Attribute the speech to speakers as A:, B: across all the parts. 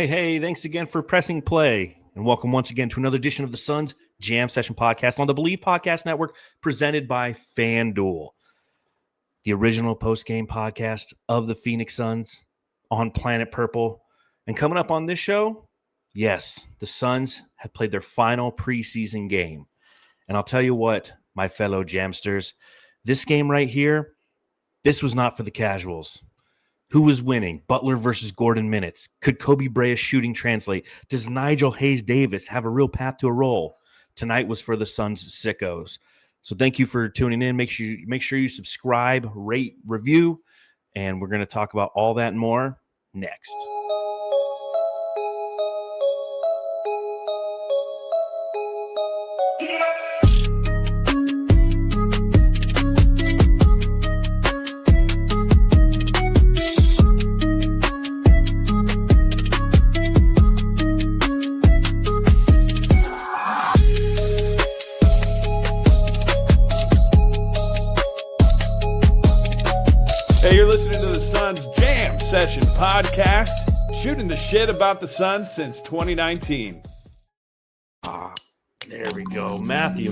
A: Hey, thanks again for pressing play. And welcome once again to another edition of the Suns Jam Session Podcast on the BLEAV Podcast Network, presented by FanDuel. The original post-game podcast of the Phoenix Suns on Planet Purple. And coming up on this show, yes, the Suns have played their final preseason game. And I'll tell you what, my fellow Jamsters, this game right here, this was not for the casuals. Who was winning? Butler versus Gordon minutes. Could Kobe Bryant's shooting translate? Does Nigel Hayes-Davis have a real path to a role? Tonight was for the Suns sickos. So thank you for tuning in. Make sure you subscribe, rate, review, and we're going to talk about all that and more next.
B: Session podcast, shooting the shit about the Suns since 2019.
A: There we go. Matthew.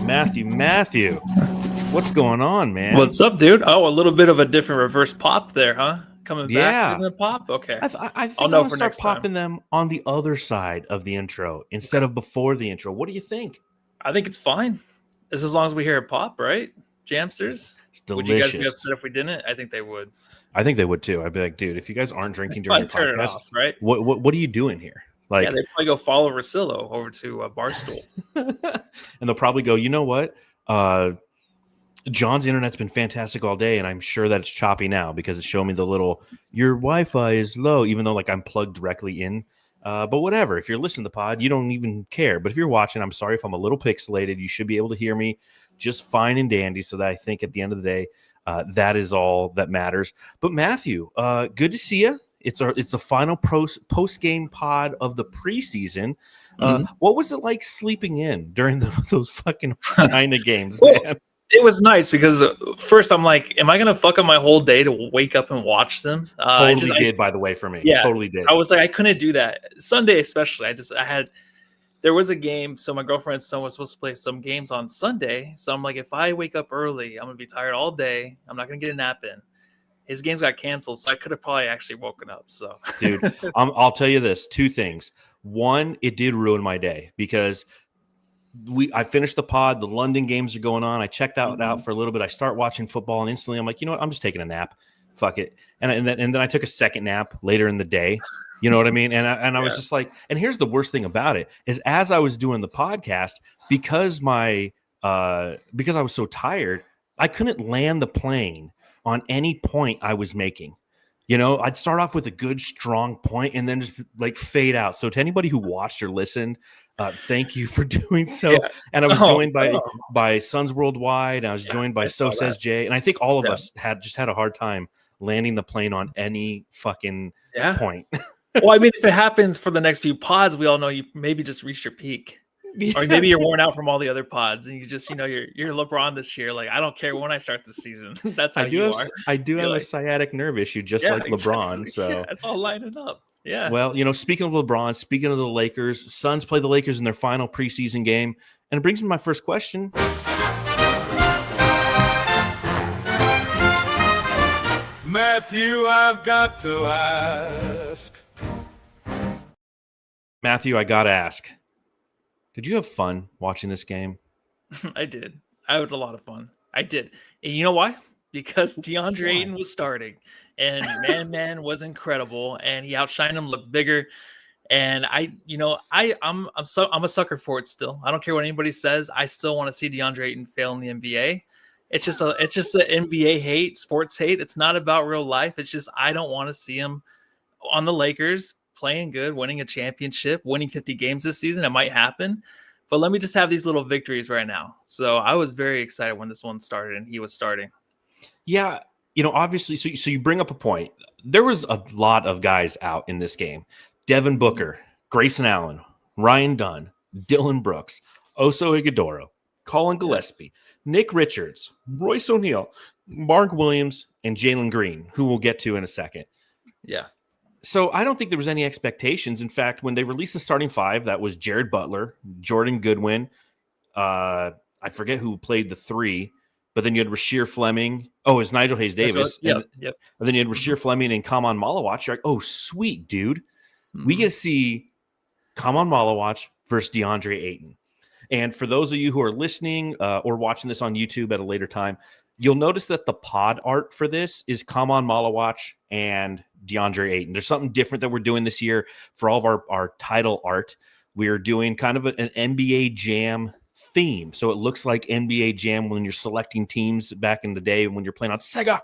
A: What's going on, man?
C: What's up, dude? Oh, a little bit of a different reverse pop there, huh? Coming back to the pop? Okay.
A: I think I'm going to start popping them on the other side of the intro instead of before the intro. What do you think?
C: I think it's fine. As long as we hear it pop, right? Jamsters?
A: It's delicious.
C: Would you guys be upset if we didn't? I think they would.
A: I think they would too. I'd be like, dude, if you guys aren't drinking during the
C: turn
A: podcast,
C: it off, right?
A: What are you doing here? Like,
C: yeah, they probably go follow Rosillo over to Barstool,
A: and they'll probably go, you know what? John's internet's been fantastic all day, and I'm sure that it's choppy now because it's showing me the little your Wi-Fi is low, even though like I'm plugged directly in. But whatever. If you're listening to the pod, you don't even care. But if you're watching, I'm sorry if I'm a little pixelated. You should be able to hear me just fine and dandy. So that I think at the end of the day, that is all that matters. But Matthew, good to see you. It's the final post game pod of the preseason. What was it like sleeping in during those fucking China games, man?
C: It was nice because first I'm like, am I going to fuck up my whole day to wake up and watch them?
A: Totally did, by the way, for me.
C: Yeah,
A: totally did.
C: I was like, I couldn't do that. Sunday especially. There was a game, so my girlfriend's son was supposed to play some games on Sunday. So I'm like, if I wake up early, I'm going to be tired all day. I'm not going to get a nap in. His games got canceled, so I could have probably actually woken up. So,
A: dude, I'll tell you this, two things. One, it did ruin my day because I finished the pod. The London games are going on. I checked out for a little bit. I start watching football, and instantly I'm like, you know what? I'm just taking a nap. Fuck it. And then I took a second nap later in the day. You know what I mean? And I was just like, and here's the worst thing about it is as I was doing the podcast, because I was so tired, I couldn't land the plane on any point I was making. You know, I'd start off with a good, strong point and then just like fade out. So to anybody who watched or listened, thank you for doing so. Yeah. And I was joined by Suns Worldwide. And I was joined by So Says Jay. And I think all of us had a hard time landing the plane on any fucking point.
C: Well, I mean, if it happens for the next few pods, we all know you maybe just reached your peak. Yeah. Or maybe you're worn out from all the other pods and you just, you're LeBron this year. Like, I don't care when I start the season. That's how you are.
A: I do have a sciatic nerve issue, just like LeBron. So
C: yeah, it's all lining up. Yeah.
A: Well, speaking of LeBron, speaking of the Lakers, Suns play the Lakers in their final preseason game. And it brings me to my first question.
D: Matthew, I've got to ask.
A: Matthew, I got to ask. Did you have fun watching this game?
C: I did. I had a lot of fun. I did. And you know why? Because DeAndre Ayton was starting. And man was incredible. And he outshined him, looked bigger. And I'm a sucker for it still. I don't care what anybody says. I still want to see DeAndre Ayton fail in the NBA. It's just an NBA hate, sports hate. It's not about real life. It's just I don't want to see him on the Lakers playing good, winning a championship, winning 50 games this season. It might happen. But let me just have these little victories right now. So I was very excited when this one started and he was starting.
A: Yeah, obviously, so you bring up a point. There was a lot of guys out in this game. Devin Booker, Grayson Allen, Ryan Dunn, Dylan Brooks, Oso Ighodaro, Colin Gillespie, Nick Richards, Royce O'Neal, Mark Williams, and Jalen Green, who we'll get to in a second.
C: Yeah.
A: So I don't think there was any expectations. In fact, when they released the starting five, that was Jared Butler, Jordan Goodwin. I forget who played the three, but then you had Rasheer Fleming. Oh, it's Nigel Hayes Davis.
C: Yep.
A: And then you had Rasheer Fleming and Kamon Malawach. You're like, oh, sweet, dude. We get to see Kamon Malawach versus DeAndre Ayton. And for those of you who are listening or watching this on YouTube at a later time, you'll notice that the pod art for this is Kamon Malawach and DeAndre Ayton. There's something different that we're doing this year for all of our title art. We're doing kind of an NBA Jam theme. So it looks like NBA Jam when you're selecting teams back in the day when you're playing on Sega.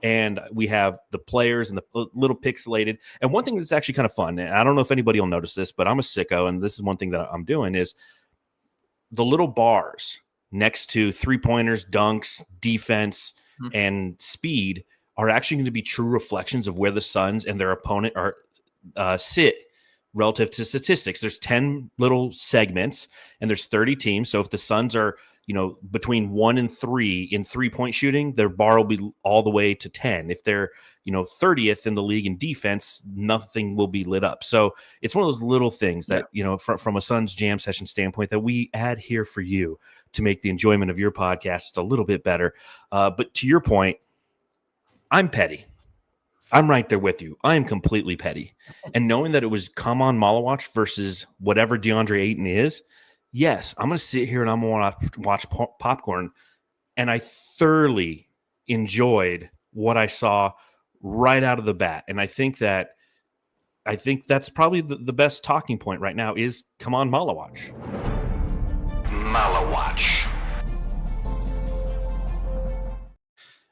A: And we have the players and the little pixelated. And one thing that's actually kind of fun, and I don't know if anybody will notice this, but I'm a sicko, and this is one thing that I'm doing, is the little bars next to three-pointers, dunks, defense, and speed are actually going to be true reflections of where the Suns and their opponent are sit relative to statistics. There's 10 little segments, and there's 30 teams. So if the Suns are between 1 and 3 in three-point shooting, their bar will be all the way to 10. If they're 30th in the league in defense, nothing will be lit up. So it's one of those little things that from a Suns jam session standpoint that we add here for you to make the enjoyment of your podcast a little bit better. But to your point, I'm petty. I'm right there with you. I am completely petty. And knowing that it was Kamon Malawach versus whatever DeAndre Ayton is, yes, I'm going to sit here and I'm going to watch popcorn. And I thoroughly enjoyed what I saw right out of the bat. And I think that's probably the best talking point right now is Kamon Malawach. Malawach.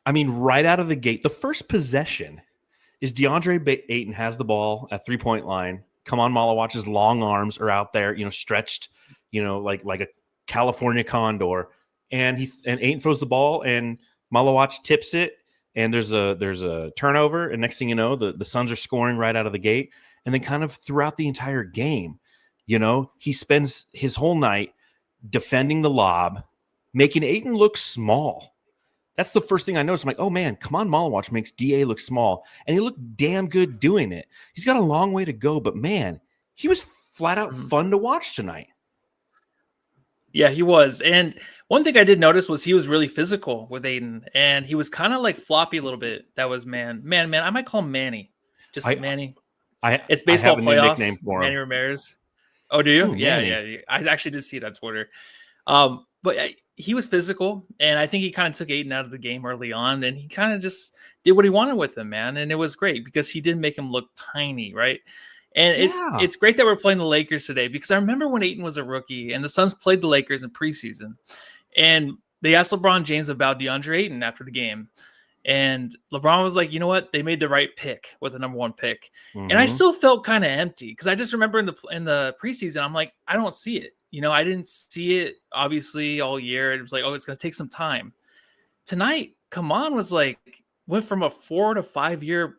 A: I mean, right out of the gate, the first possession is DeAndre Ayton has the ball at three-point line. Kamon Malawach's long arms are out there, stretched, like a California condor. And Ayton throws the ball, and Malawach tips it, and there's a turnover. And next thing you know, the Suns are scoring right out of the gate. And then kind of throughout the entire game, he spends his whole night defending the lob, making Ayton look small. That's the first thing I noticed. I'm like, oh, man, Kamon Malawach makes DA look small. And he looked damn good doing it. He's got a long way to go. But, man, he was flat out fun to watch tonight.
C: Yeah, he was. And one thing I did notice was he was really physical with Ayton. And he was kind of like floppy a little bit. That was man. I might call him Manny. Just Manny.
A: It's baseball playoffs. Nickname for him.
C: Manny Ramirez. Oh, do you?
A: Ooh,
C: yeah. I actually did see it on Twitter. But he was physical, and I think he kind of took Ayton out of the game early on, and he kind of just did what he wanted with him, man. And it was great because he did make him look tiny, right? And it's great that we're playing the Lakers today because I remember when Ayton was a rookie and the Suns played the Lakers in preseason, and they asked LeBron James about DeAndre Ayton after the game. And LeBron was like, you know what? They made the right pick with the number 1 pick. Mm-hmm. And I still felt kind of empty because I just remember in the preseason, I'm like, I don't see it. I didn't see it obviously all year. It was like, oh, it's going to take some time. Tonight, Kamon was like, went from a 4 to 5 year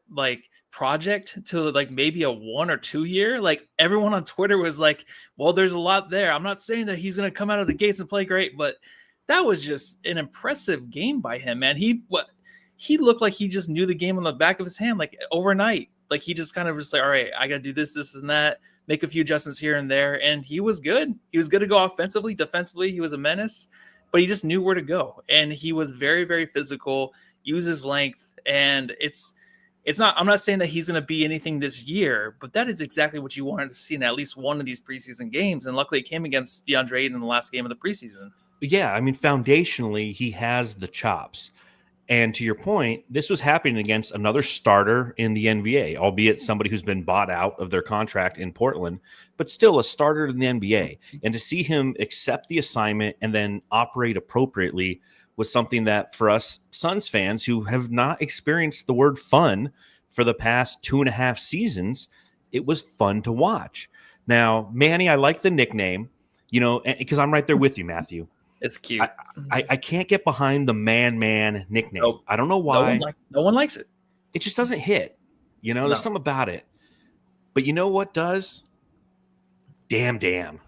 C: project to maybe a 1 or 2 year. Like everyone on Twitter was like, well, there's a lot there. I'm not saying that he's going to come out of the gates and play great, but that was just an impressive game by him, man. He looked like he just knew the game on the back of his hand, like overnight. Like he just kind of just like, all right, I got to do this and that, make a few adjustments here and there. And he was good. He was good to go offensively, defensively. He was a menace, but he just knew where to go. And he was very, very physical, use his length. And it's not, I'm not saying that he's going to be anything this year, but that is exactly what you wanted to see in at least one of these preseason games. And luckily it came against DeAndre Ayton in the last game of the preseason.
A: Yeah. I mean, foundationally, he has the chops. And to your point, this was happening against another starter in the NBA, albeit somebody who's been bought out of their contract in Portland, but still a starter in the NBA. And to see him accept the assignment and then operate appropriately was something that for us Suns fans who have not experienced the word fun for the past 2.5 seasons, it was fun to watch. Now, Manny, I like the nickname, because I'm right there with you, Matthew.
C: It's cute.
A: I can't get behind the man nickname.
C: Nope.
A: I don't know why.
C: No one likes it.
A: It just doesn't hit. There's something about it. But you know what does? Damn.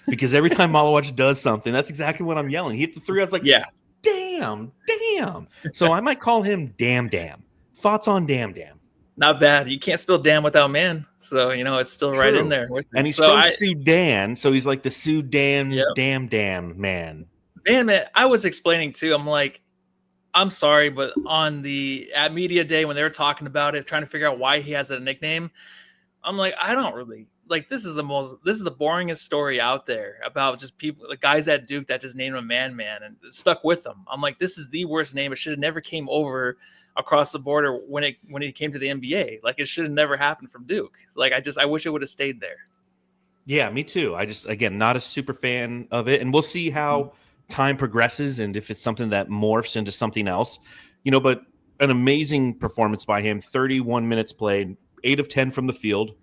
A: Because every time Malawach does something, that's exactly what I'm yelling. He hit the 3. I was like,
C: yeah,
A: damn. So I might call him Damn. Thoughts on Damn?
C: Not bad. You can't spell damn without man. So, it's still right in there.
A: And he's from Sudan. So he's like the Sudan damn man.
C: Man, I was explaining too. I'm like, I'm sorry, but at media day when they were talking about it, trying to figure out why he has a nickname, I'm like, I don't really like. This is the boringest story out there about just people, the guys at Duke that just named him man, and it stuck with them. I'm like, this is the worst name. It should have never came over across the border when it came to the NBA. Like, it should have never happened from Duke. Like, I wish it would have stayed there.
A: Yeah, me too. Again, not a super fan of it, and we'll see how time progresses and if it's something that morphs into something else, but an amazing performance by him. 31 minutes played, 8 of 10 from the field,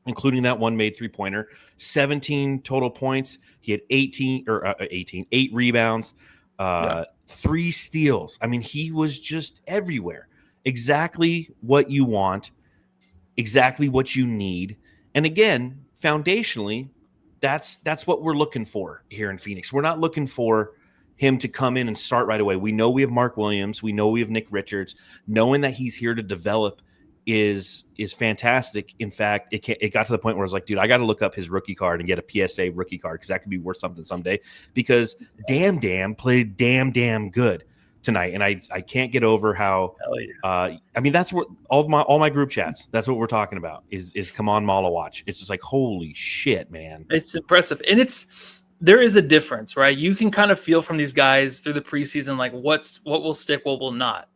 A: including that one made 3-pointer, 17 total points. He had 8 rebounds, 3 steals. I mean, he was just everywhere. Exactly what you want, exactly what you need. And again, foundationally, that's what we're looking for here in Phoenix. We're not looking for him to come in and start right away. We know we have Mark Williams. We know we have Nick Richards. Knowing that he's here to develop is fantastic. In fact, it got to the point where I was like, dude, I got to look up his rookie card and get a PSA rookie card because that could be worth something someday. Because Damn played damn good tonight, and I can't get over how. I mean, that's what all my group chats. That's what we're talking about. Is come on Maluach. It's just like, holy shit, man.
C: It's impressive, and there is a difference, right? You can kind of feel from these guys through the preseason, like what will stick, what will not.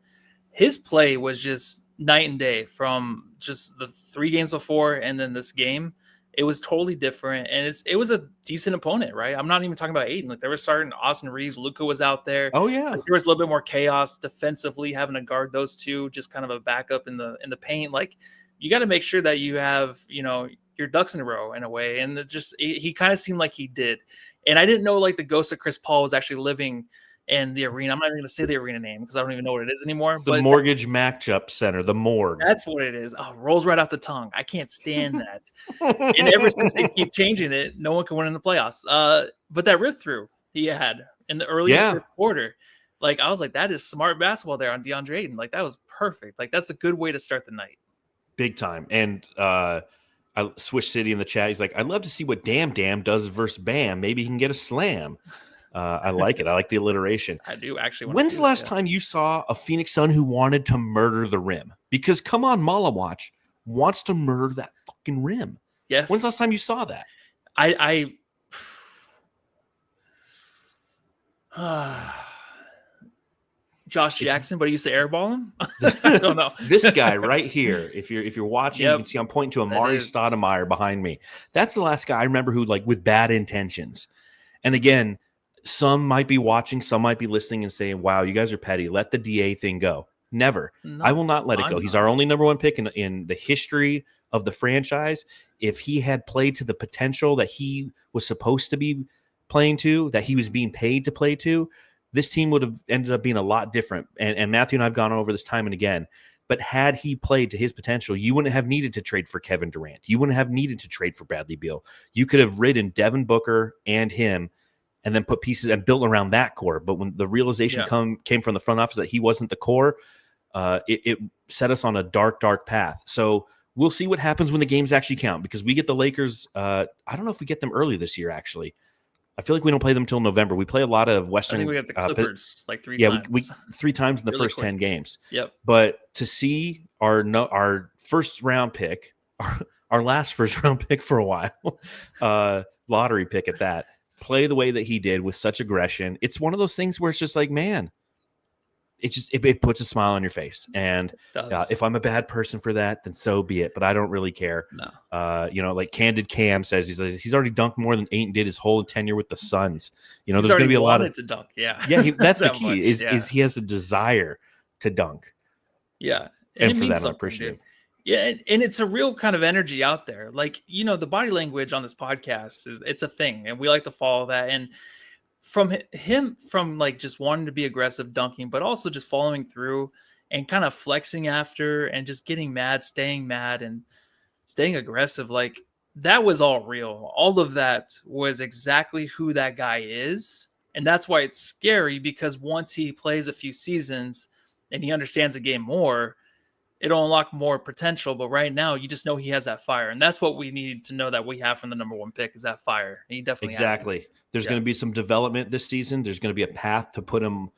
C: His play was just night and day from just the 3 games before and then this game. It was totally different, and it was a decent opponent, right? I'm not even talking about Aiden. Like, they were starting Austin Reeves, Luka was out there.
A: Oh yeah,
C: like, there was a little bit more chaos defensively, having to guard those two, just kind of a backup in the paint. Like, you got to make sure that you have your ducks in a row in a way, and he kind of seemed like he did. And I didn't know like the ghost of Chris Paul was actually living in the arena. I'm not even going to say the arena name because I don't even know what it is anymore.
A: The Mortgage Matchup Center, the Morgue.
C: That's what it is. Oh, rolls right off the tongue. I can't stand that. And ever since they keep changing it, no one can win in the playoffs. But that rip through he had in the early third quarter, like, I was like, that is smart basketball there on DeAndre Ayton. Like, that was perfect. Like, that's a good way to start the night.
A: Big time. And Swish City in the chat, he's like, I'd love to see what Damn does versus Bam. Maybe he can get a slam. I like it. I like the alliteration.
C: I do actually.
A: When's the last time you saw a Phoenix Sun who wanted to murder the rim? Because come on, Maluach wants to murder that fucking rim.
C: Yes.
A: When's the last time you saw that?
C: Josh Jackson, but he used to airball him. I don't know.
A: This guy right here. If you're watching, you can see I'm pointing to Amari Stoudemire behind me. That's the last guy I remember who, like, with bad intentions. And again, some might be watching, some might be listening and saying, wow, you guys are petty. Let the DA thing go. Never. No, I will not let it go. He's our only number 1 pick in the history of the franchise. If he had played to the potential that he was supposed to be playing to, that he was being paid to play to, this team would have ended up being a lot different. And Matthew and I have gone over this time and again. But had he played to his potential, you wouldn't have needed to trade for Kevin Durant. You wouldn't have needed to trade for Bradley Beal. You could have ridden Devin Booker and him and then put pieces and built around that core. But when the realization came from the front office that he wasn't the core, it set us on a dark path. So we'll see what happens when the games actually count, because we get the Lakers. I don't know if we get them early this year, actually. I feel like we don't play them until November. We play a lot of Western.
C: I think we got the Clippers like 3 times.
A: Yeah, we 3 times in the first 10 games.
C: Yep.
A: But to see our first round pick, our last first round pick for a while, lottery pick at that, play the way that he did with such aggression, it's one of those things where it's just like, man, it puts a smile on your face. And if I'm a bad person for that, then so be it. But I don't really care. No. Like Candid Cam says, he's already dunked more than Ayton did his whole tenure with the Suns. There's going to be a lot of
C: to dunk. Yeah.
A: That's the key. Is he has a desire to dunk.
C: Yeah,
A: and for that, I appreciate it.
C: Yeah, and it's a real kind of energy out there. Like, the body language on this podcast it's a thing, and we like to follow that. And from him, from like just wanting to be aggressive dunking, but also just following through and kind of flexing after and just getting mad, and staying aggressive. Like, that was all real. All of that was exactly who that guy is. And that's why it's scary, because once he plays a few seasons and he understands the game more, it'll unlock more potential. But right now, you just know he has that fire, and that's what we need to know that we have from the number 1 pick is that fire. And he definitely has it.
A: There's going to be some development this season. There's going to be a path to put him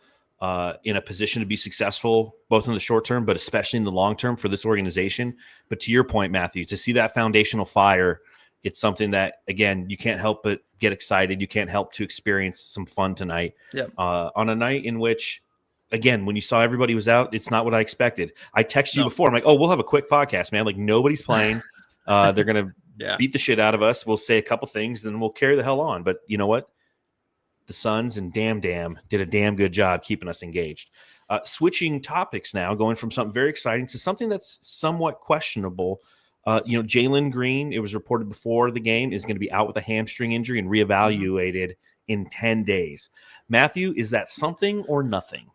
A: in a position to be successful, both in the short term, but especially in the long term for this organization. But to your point, Matthew, to see that foundational fire, it's something that, again, you can't help but get excited. You can't help to experience some fun tonight. On a night in which, again, when you saw everybody was out, it's not what I expected. I texted you before. I'm like, oh, we'll have a quick podcast, man. Like, nobody's playing. They're going to beat the shit out of us. We'll say a couple things, then we'll carry the hell on. But you know what? The Suns and Damn did a damn good job keeping us engaged. Switching topics now, going from something very exciting to something that's somewhat questionable. Jalen Green, it was reported before the game, is going to be out with a hamstring injury and reevaluated in 10 days. Matthew, is that something or nothing?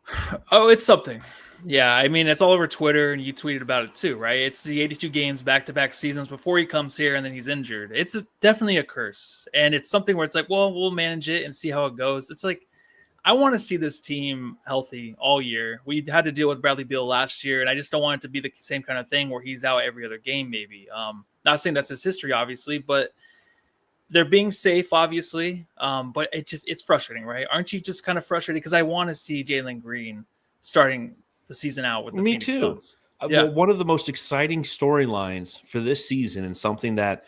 C: Oh, it's something. Yeah, I mean, it's all over Twitter, and you tweeted about it too, right? It's the 82 games back-to-back seasons before he comes here, and then he's injured. It's definitely a curse, and it's something where it's like, well, we'll manage it and see how it goes. It's like, I want to see this team healthy all year. We had to deal with Bradley Beal last year, and I just don't want it to be the same kind of thing where he's out every other game maybe. Not saying that's his history, obviously, but they're being safe, obviously. But it's frustrating, right? Aren't you just kind of frustrated? Because I want to see Jalen Green starting the season out with the Phoenix Suns.
A: Well, one of the most exciting storylines for this season, and something that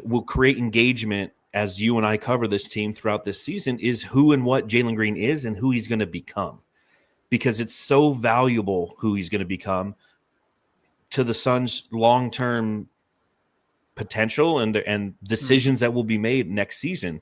A: will create engagement as you and I cover this team throughout this season, is who and what Jalen Green is and who he's going to become. Because it's so valuable who he's going to become to the Suns' long-term potential and decisions that will be made next season,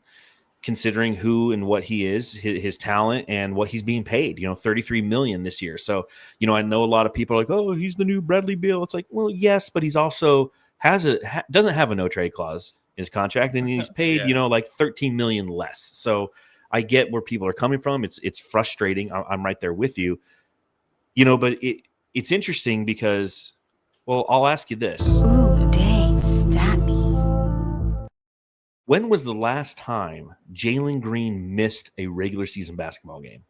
A: considering who and what he is, his talent, and what he's being paid. $33 million this year. So, I know a lot of people are like, oh, he's the new Bradley Beal. It's like, well, yes, but he's also doesn't have a no trade clause in his contract, and he's paid, like $13 million less. So I get where people are coming from. It's frustrating. I'm right there with you, but it's interesting because, well, I'll ask you this.
E: Ooh, dang, stat me.
A: When was the last time Jalen Green missed a regular season basketball game?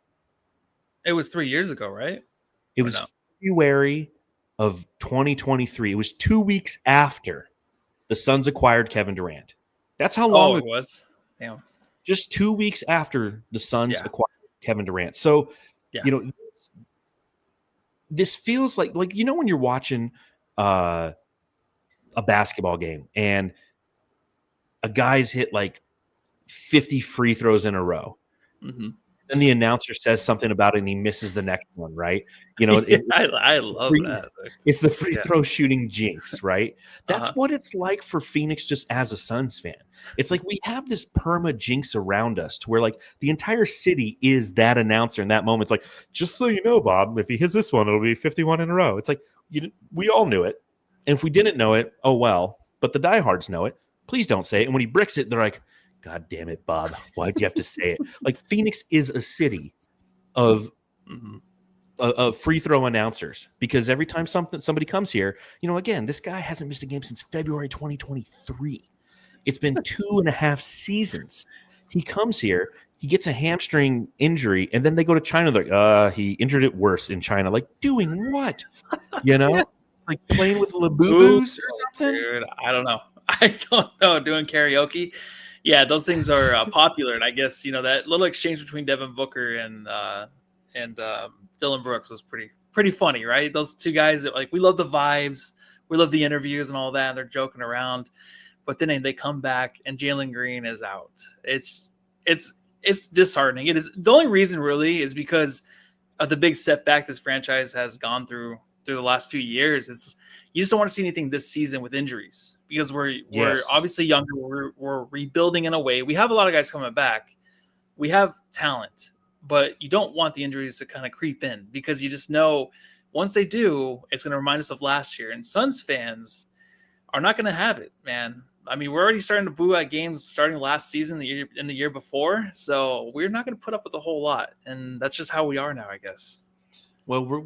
C: It was 3 years ago, right?
A: It was February of 2023. It was 2 weeks after the Suns acquired Kevin Durant. That's how long
C: it was. Damn.
A: Just 2 weeks after the Suns acquired Kevin Durant. So, this feels like when you're watching a basketball game and a guy's hit like 50 free throws in a row. Mm-hmm. Then the announcer says something about it and he misses the next one, right?
C: I love that.
A: It's the free throw shooting jinx, right? That's what it's like for Phoenix just as a Suns fan. It's like we have this perma jinx around us to where like the entire city is that announcer in that moment. It's like, just so you know, Bob, if he hits this one, it'll be 51 in a row. It's like we all knew it. And if we didn't know it, oh well. But the diehards know it. Please don't say it. And when he bricks it, they're like, God damn it, Bob. Why'd you have to say it? Like, Phoenix is a city of free throw announcers, because every time somebody comes here, again, this guy hasn't missed a game since February 2023. It's been 2.5 seasons. He comes here, he gets a hamstring injury, and then they go to China. They're like, he injured it worse in China. Like, doing what? Like playing with Labubu's or something?
C: Dude, I don't know. Doing karaoke. Yeah, those things are popular, and I guess that little exchange between Devin Booker and Dylan Brooks was pretty funny, right? Those two guys that we love the vibes, we love the interviews and all that, and they're joking around, but then they come back and Jalen Green is out. It's disheartening. It is the only reason really is because of the big setback this franchise has gone through the last few years. You just don't want to see anything this season with injuries, because we're obviously younger. We're rebuilding in a way. We have a lot of guys coming back. We have talent, but you don't want the injuries to kind of creep in, because you just know once they do, it's going to remind us of last year. And Suns fans are not going to have it, man. I mean, we're already starting to boo at games starting last season, the year before. So we're not going to put up with a whole lot. And that's just how we are now, I guess.
A: Well,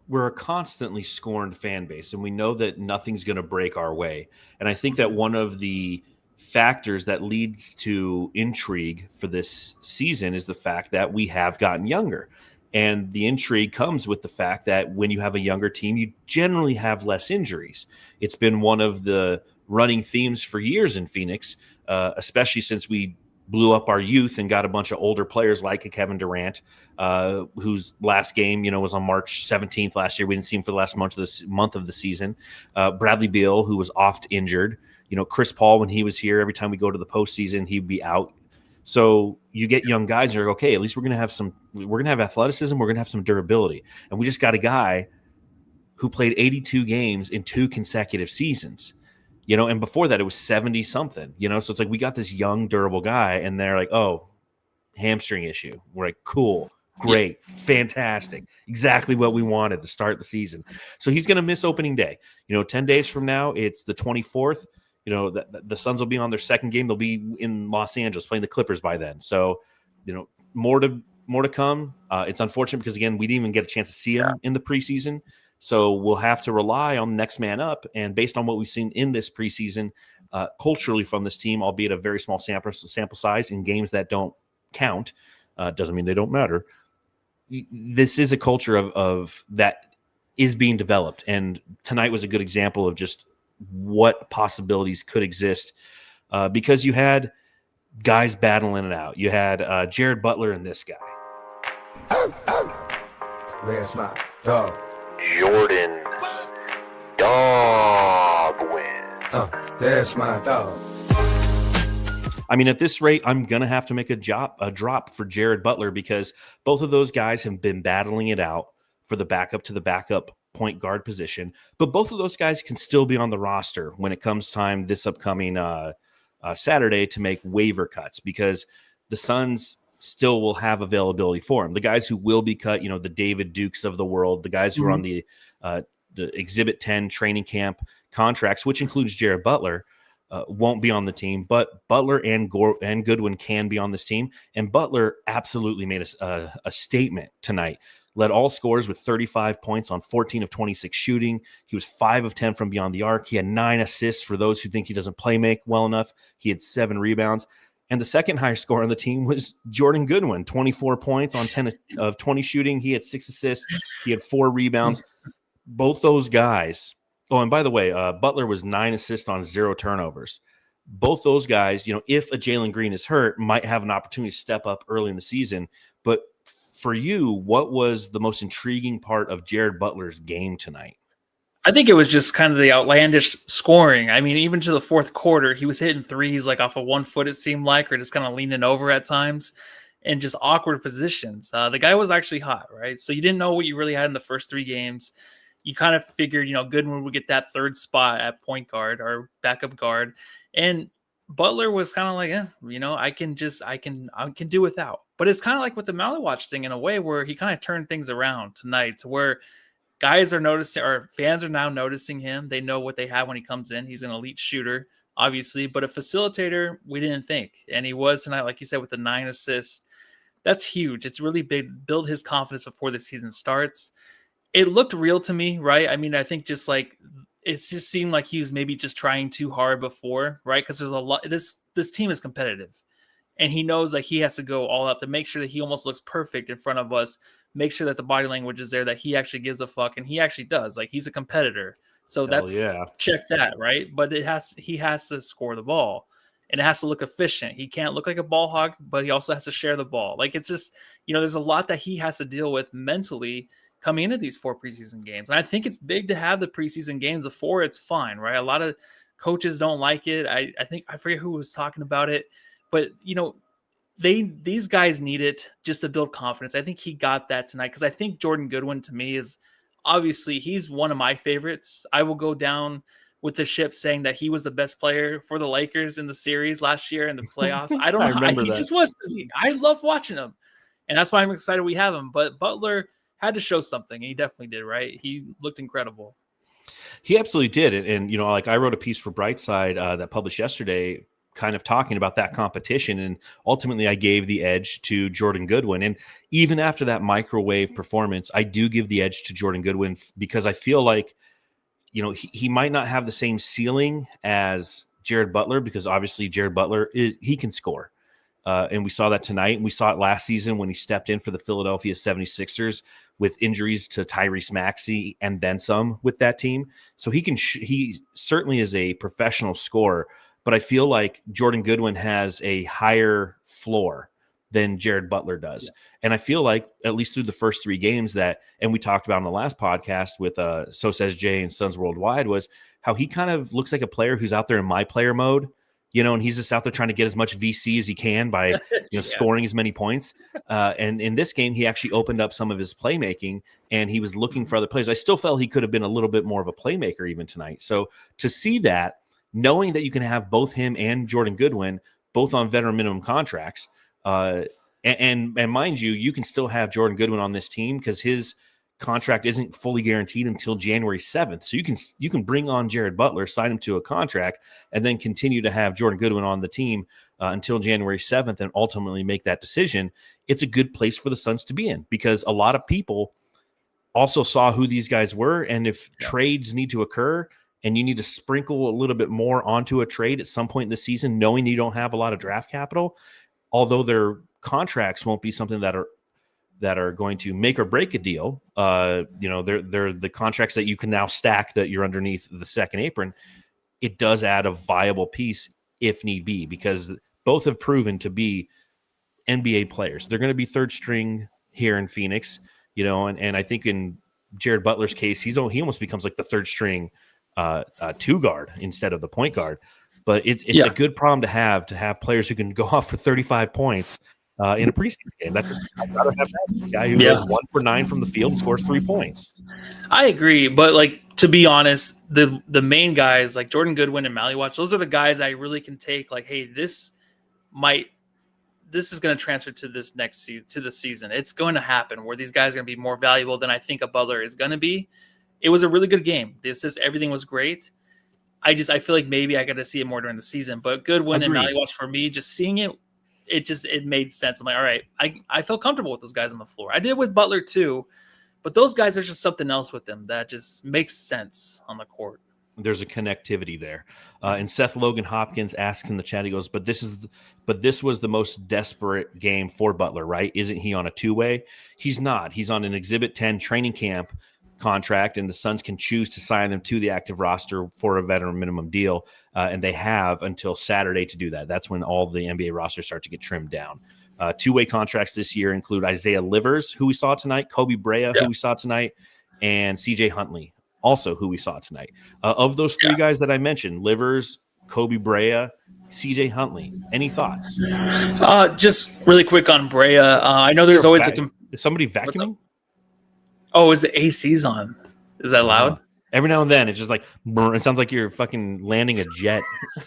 A: we're a constantly scorned fan base, and we know that nothing's going to break our way. And I think that one of the factors that leads to intrigue for this season is the fact that we have gotten younger. And the intrigue comes with the fact that when you have a younger team, you generally have less injuries. It's been one of the running themes for years in Phoenix, especially since we blew up our youth and got a bunch of older players like a Kevin Durant, whose last game, was on March 17th last year. We didn't see him for the last month of the season. Bradley Beal, who was oft injured. Chris Paul, when he was here, every time we go to the postseason, he'd be out. So you get young guys and you're like, okay, at least we're going to have athleticism. We're going to have some durability. And we just got a guy who played 82 games in 2 consecutive seasons, and before that it was 70 something, so it's like, we got this young, durable guy and they're like, oh, hamstring issue. We're like, cool, great, fantastic. Exactly what we wanted to start the season. So he's going to miss opening day. 10 days from now, it's the 24th. The Suns will be on their second game. They'll be in Los Angeles playing the Clippers by then. So, more to come. It's unfortunate because, again, we didn't even get a chance to see him in the preseason. So we'll have to rely on next man up. And based on what we've seen in this preseason, culturally from this team, albeit a very small sample size in games that don't count, doesn't mean they don't matter. This is a culture of that is being developed. And tonight was a good example of just what possibilities could exist, because you had guys battling it out. You had Jared Butler and this guy.
D: Where's my dog?
F: Jordan Dog wins.
D: There's my dog.
A: I mean, at this rate, I'm going to have to make a drop for Jared Butler, because both of those guys have been battling it out for the backup to the backup point guard position. But both of those guys can still be on the roster when it comes time this upcoming Saturday to make waiver cuts, because the Suns still will have availability for them. The guys who will be cut, the David Dukes of the world, the guys who are on the Exhibit 10 training camp contracts, which includes Jared Butler, won't be on the team. But Butler and Goodwin can be on this team. And Butler absolutely made a statement tonight. Led all scorers with 35 points on 14 of 26 shooting. He was 5 of 10 from beyond the arc. He had 9 assists for those who think he doesn't play make well enough. He had 7 rebounds. And the second highest scorer on the team was Jordan Goodwin, 24 points on 10 of 20 shooting. He had 6 assists. He had 4 rebounds. Both those guys. Oh, and by the way, Butler was 9 assists on 0 turnovers. Both those guys, if a Jalen Green is hurt, might have an opportunity to step up early in the season. But for you, what was the most intriguing part of Jared Butler's game tonight?
C: I think it was just kind of the outlandish scoring. I mean, even to the fourth quarter, he was hitting threes like off of 1 foot, it seemed like, or just kind of leaning over at times and just awkward positions. The guy was actually hot, right? So you didn't know what you really had in the first 3 games. You kind of figured, Goodwin would get that third spot at point guard or backup guard. And Butler was kind of like, I can do without. But it's kind of like with the Maluach thing in a way where he kind of turned things around tonight to where guys are noticing, or fans are now noticing him. They know what they have when he comes in. He's an elite shooter, obviously, but a facilitator, we didn't think. And he was tonight, like you said, with the 9 assists. That's huge. It's really big. Build his confidence before the season starts. It looked real to me, right? I mean, I think just like it just seemed like he was maybe just trying too hard before, right? Because there's a lot. This team is competitive, and he knows like he has to go all out to make sure that he almost looks perfect in front of us. Make sure that the body language is there, that he actually gives a fuck, and he actually does. Like, he's a competitor, so check that, right? But he has to score the ball, and it has to look efficient. He can't look like a ball hog, but he also has to share the ball. Like, it's just there's a lot that he has to deal with mentally coming into these 4 preseason games. And I think it's big to have the preseason games. The 4, it's fine, right? A lot of coaches don't like it. I think, I forget who was talking about it, but these guys need it just to build confidence. I think he got that tonight, because I think Jordan Goodwin, to me, is obviously, he's one of my favorites. I will go down with the ship saying that he was the best player for the Lakers in the series last year in the playoffs. I don't know. He just was to me. I love watching him, and that's why I'm excited we have him. But Butler had to show something, and he definitely did, right? He looked incredible. He
A: absolutely did. And like, I wrote a piece for Brightside that published yesterday, kind of talking about that competition. And ultimately I gave the edge to Jordan Goodwin. And even after that microwave performance, I do give the edge to Jordan Goodwin, because I feel like, he might not have the same ceiling as Jared Butler, because obviously Jared Butler, he can score. And we saw that tonight. And we saw it last season when he stepped in for the Philadelphia 76ers with injuries to Tyrese Maxey and then some with that team. So he certainly is a professional scorer, but I feel like Jordan Goodwin has a higher floor than Jared Butler does. Yeah. And I feel like at least through the first 3 games and we talked about in the last podcast with So Says Jay and Suns Worldwide, was how he kind of looks like a player who's out there in my player mode, and he's just out there trying to get as much VC as he can by, scoring as many points. And in this game, he actually opened up some of his playmaking and he was looking for other players. I still felt he could have been a little bit more of a playmaker even tonight. So to see that, knowing that you can have both him and Jordan Goodwin, both on veteran minimum contracts, and mind you, you can still have Jordan Goodwin on this team because his contract isn't fully guaranteed until January 7th. So you can bring on Jared Butler, sign him to a contract, and then continue to have Jordan Goodwin on the team until January 7th and ultimately make that decision. It's a good place for the Suns to be in because a lot of people also saw who these guys were. And if trades need to occur and you need to sprinkle a little bit more onto a trade at some point in the season, knowing you don't have a lot of draft capital, although their contracts won't be something that are going to make or break a deal. They're the contracts that you can now stack that you're underneath the second apron. It does add a viable piece if need be, because both have proven to be NBA players. They're going to be third string here in Phoenix, and I think in Jared Butler's case, he almost becomes like the third string 2 guard instead of the point guard. But it's a good problem to have players who can go off for 35 points in a preseason game. I'd rather have that guy who goes 1 for 9 from the field and scores 3 points.
C: I agree, but to be honest, the main guys like Jordan Goodwin and Maluach, those are the guys I really can take. Like, hey, this is going to transfer to this next to the season. It's going to happen where these guys are going to be more valuable than I think a Butler is going to be. It was a really good game. Everything was great. I feel like maybe I got to see it more during the season, but Goodwin and Maluach for me, just seeing it, it made sense. I'm like, all right, I felt comfortable with those guys on the floor. I did with Butler too, but those guys, there's just something else with them that just makes sense on the court.
A: There's a connectivity there. And Seth Logan Hopkins asks in the chat, he goes, but this was the most desperate game for Butler, right? Isn't he on a 2-way? He's not. He's on an Exhibit 10 training camp contract, and the Suns can choose to sign him to the active roster for a veteran minimum deal, and they have until Saturday to do that. That's when all the NBA rosters start to get trimmed down. 2-way contracts this year include Isaiah Livers, who we saw tonight, Kobe Brea, who we saw tonight, and CJ Huntley, also who we saw tonight. Of those 3 guys that I mentioned, Livers, Kobe Brea, CJ Huntley, any thoughts?
C: Just really quick on Brea. I know there's always
A: is somebody vacuuming?
C: Oh, is the AC's on? Is that loud?
A: Every now and then, it's just like, it sounds like you're fucking landing a jet.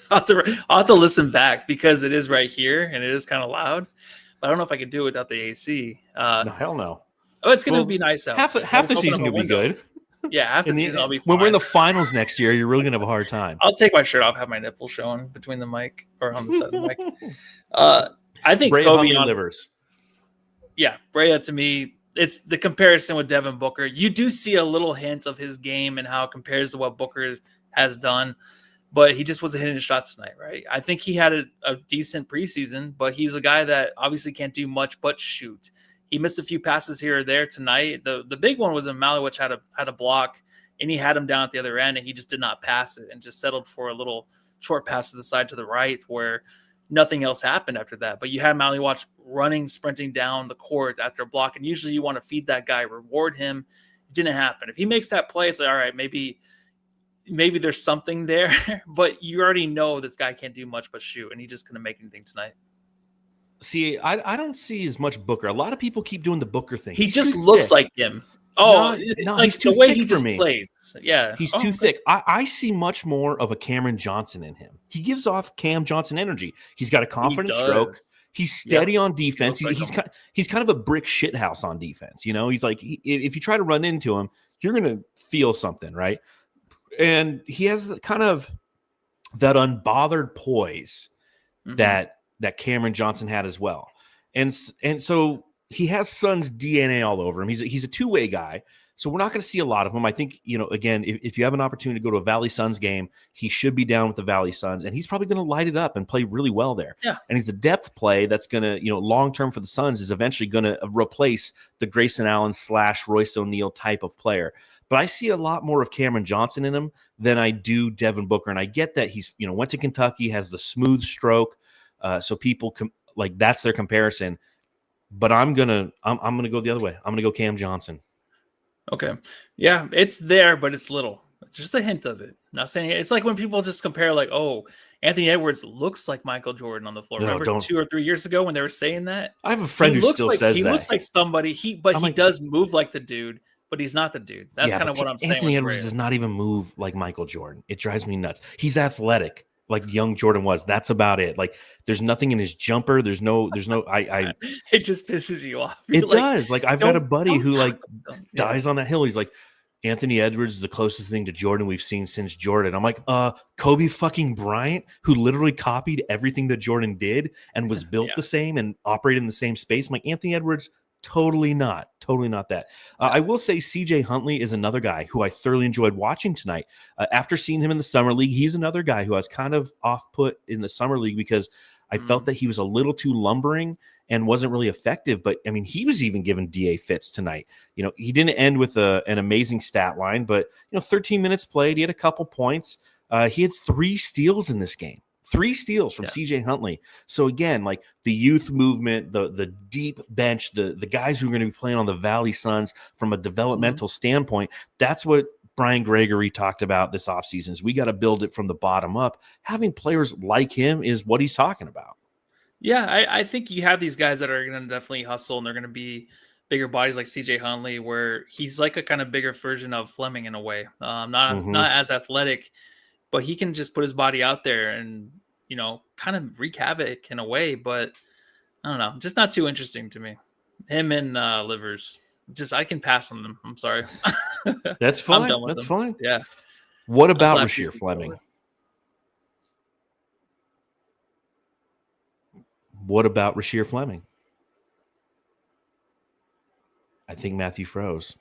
C: I'll have to listen back because it is right here and it is kind of loud. But I don't know if I can do it without the AC.
A: No, hell no.
C: Oh, it's going to be nice out.
A: Half the season will be good.
C: Yeah, half the season I'll be fine.
A: When we're in the finals next year, you're really going to have a hard time.
C: I'll take my shirt off, have my nipple showing between the mic or on the side of the mic. I think
A: Brea,
C: Kobe
A: Livers.
C: Yeah, Brea to me, it's the comparison with Devin Booker. You do see a little hint of his game and how it compares to what Booker has done, but he just wasn't hitting his shots tonight, right? I think he had a decent preseason, but he's a guy that obviously can't do much but shoot. He missed a few passes here or there tonight. The big one was when Maluach had a block, and he had him down at the other end, and he just did not pass it and just settled for a little short pass to the side to the right where nothing else happened after that. But you had Maluach running, sprinting down the court after a block, and usually you want to feed that guy, reward him. It didn't happen. If he makes that play, it's like, all right, maybe there's something there, but you already know this guy can't do much but shoot, and he just couldn't make anything tonight.
A: See, I don't see as much Booker. A lot of people keep doing the Booker thing.
C: He just looks like him. Oh,
A: no,
C: like
A: he's too
C: the way
A: thick
C: he
A: for
C: just
A: me.
C: plays. Yeah,
A: He's too thick. I see much more of a Cameron Johnson in him. He gives off Cam Johnson energy. He's got a confident stroke. He's steady on defense. He's kind of a brick shithouse on defense. He's like, if you try to run into him, you're going to feel something, right? And he has kind of that unbothered poise that Cameron Johnson had as well. And so he has Suns DNA all over him. He's a two-way guy. So we're not going to see a lot of him. I think, again, if you have an opportunity to go to a Valley Suns game, he should be down with the Valley Suns, and he's probably going to light it up and play really well there.
C: Yeah.
A: And he's a depth play that's going to, long-term for the Suns is eventually going to replace the Grayson Allen / Royce O'Neal type of player. But I see a lot more of Cameron Johnson in him than I do Devin Booker. And I get that he's, went to Kentucky, has the smooth stroke. So people that's their comparison. But I'm gonna go the other way. I'm gonna go Cam Johnson.
C: Okay. Yeah, it's there, but it's little. It's just a hint of it. Not saying it's like when people just compare, like, oh, Anthony Edwards looks like Michael Jordan on the floor. Remember 2 or 3 years ago when they were saying that?
A: I have a friend who still says that.
C: He looks like somebody. He does move like the dude, but he's not the dude. That's kind of what I'm saying.
A: Anthony Edwards does not even move like Michael Jordan. It drives me nuts. He's athletic, like young Jordan was. That's about it. Like, there's nothing in his jumper. There's no.
C: It just pisses you off.
A: It does. Like, I've got a buddy who dies on that hill. He's like, Anthony Edwards is the closest thing to Jordan we've seen since Jordan. I'm like, Kobe fucking Bryant, who literally copied everything that Jordan did and was built the same and operated in the same space. I'm like, Anthony Edwards, totally not that. I will say CJ Huntley is another guy who I thoroughly enjoyed watching tonight. After seeing him in the summer league, he's another guy who I was kind of off put in the summer league because I felt that he was a little too lumbering and wasn't really effective. But, I mean, he was even given DA fits tonight. He didn't end with an amazing stat line, but, 13 minutes played. He had a couple points. He had 3 steals in this game. 3 steals from CJ Huntley. So, again, like the youth movement, the deep bench, the guys who are going to be playing on the Valley Suns from a developmental standpoint, that's what Brian Gregory talked about this offseason is we got to build it from the bottom up. Having players like him is what he's talking about.
C: Yeah, I think you have these guys that are going to definitely hustle, and they're going to be bigger bodies like CJ Huntley, where he's like a kind of bigger version of Fleming in a way. Not as athletic, but he can just put his body out there and, kind of wreak havoc in a way. But I don't know, just not too interesting to me. Him and Livers, I can pass on them. I'm sorry.
A: That's fine. That's fine.
C: Yeah.
A: What about Rasheer Fleming? What about Rasheer Fleming? I think Matthew froze.